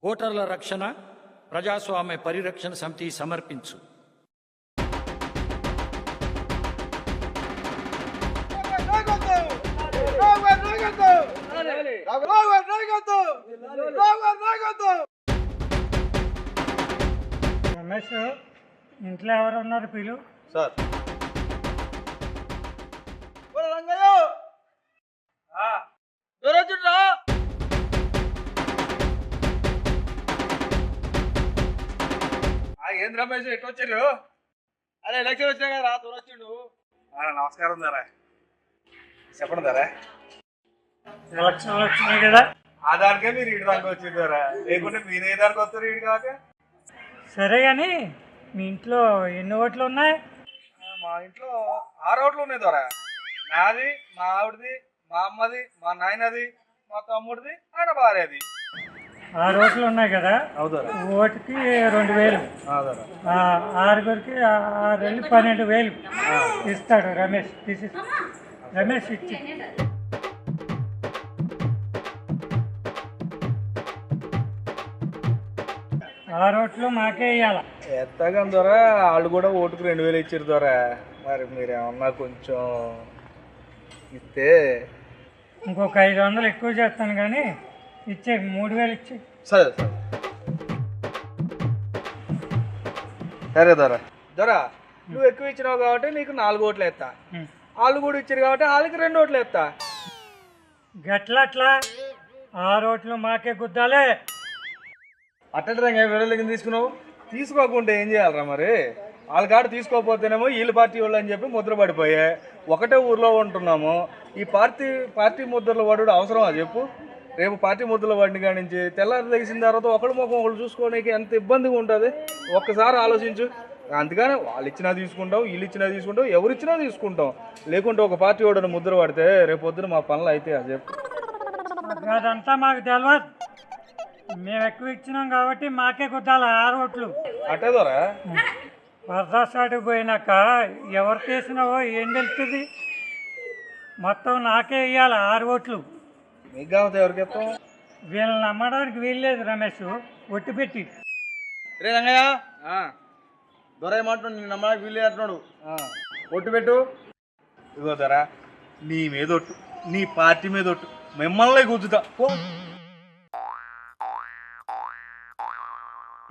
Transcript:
ఓటర్ల రక్షణ ప్రజాస్వామ్య పరిరక్షణ సమితి సమర్పించు రమేష్, ఇంట్లో ఎవరు ఉన్నారు? పిలు సార్. ఏంది రమేష్ ఎట్లా వచ్చారు? అరే ఎలక్షన్ వచ్చినా కదా రా దూరొచ్చిండు. నమస్కారం ధర. చెప్పండి ధర. ఎలక్షన్లు వచ్చినాయి కదా, ఆ దానికే మీరు ఇటు దానికి వచ్చింది ధర, లేకుంటే మీరు ఏ దానికి వస్తారు ఇటు కాక. సరే కానీ మీ ఇంట్లో ఎన్ని ఓట్లు ఉన్నాయి? మా ఇంట్లో 6 ఓట్లు ఉన్నాయి ధర. నాది, మా ఆవిడది, మా అమ్మది, మా నాయనది, మా తమ్ముడిది, ఆయన భార్యది. 6 ఓట్లు ఉన్నాయి కదా, ఓటుకి 2000, ఆరుగురికి 6 వెళ్ళి 12,000 ఇస్తాడు రమేష్. రమేష్ ఇచ్చి 6 ఓట్లు మాకే ఇవ్వాల. ఎత్తగా ద్వారా వాళ్ళు కూడా ఓటుకు 2000 ఇచ్చారు ద్వారా. మరి మీరేమన్నా కొంచెం ఇస్తే ఇంకొక 500 ఎక్కువ చేస్తాను కానీ ఇచ్చే 3000 ఇచ్చే. సరే సరే సరే దొర. దొర నువ్వు ఎక్కువ ఇచ్చినావు కాబట్టి నీకు 4 ఓట్లు వేస్తా. వాళ్ళు కూడా ఇచ్చారు కాబట్టి వాళ్ళకి 2 ఓట్లు వేస్తా. గట్లట్లా 6 ఓట్లు మాకే గుద్దాలే. అట్టంటే వేరే తీసుకున్నావు. తీసుకోకుంటే ఏం చేయాలరా మరి? వాళ్ళ కాడ తీసుకోకపోతేనేమో వీళ్ళు పార్టీ వాళ్ళు అని చెప్పి ముద్ర పడిపోయాయి. ఒకటే ఊర్లో ఉంటున్నాము. ఈ పార్టీ ముద్రలు పడు అవసరమా చెప్పు? రేపు పార్టీ ముద్రలు పడిన కాడి నుంచి తెల్లారి తెగిసిన తర్వాత ఒకటి ముఖం ఒకటి చూసుకోవడానికి ఎంత ఇబ్బందిగా ఉంటుంది ఒక్కసారి ఆలోచించు. అందుకని వాళ్ళు ఇచ్చినా తీసుకుంటాం, వీళ్ళు ఇచ్చినా తీసుకుంటాం, ఎవరు ఇచ్చినా తీసుకుంటాం. లేకుంటే ఒక పార్టీ వాడిని ముద్ర పడితే రేపు పొద్దున మా పనులు అయితే అది చెప్పు. అదంతా మాకు తెలియదు. మేము ఎక్కువ ఇచ్చినాం కాబట్టి మాకే గుద్దాలి 6 ఓట్లు. అట్టే ద్వారా వరదాసాడికి పోయినాక ఎవరికి వేసినావో ఏం తెలుస్తుంది? మొత్తం నాకే ఇవ్వాలి 6 ఓట్లు. మీకు కాకపోతే ఎవరికి చెప్తాం? వీళ్ళని నమ్మడానికి వీల్లేదు రమేష్, ఒట్టు పెట్టి. రే రంగయ్య, దొర ఏమంటున్నాడు? నేను నమ్మడానికి వీళ్ళు అంటున్నాడు. ఒట్టు పెట్టు. ఇదిగో ధర, నీ మీద ఒట్టు, నీ పార్టీ మీద ఒట్టు, మిమ్మల్ని గుద్దుతా.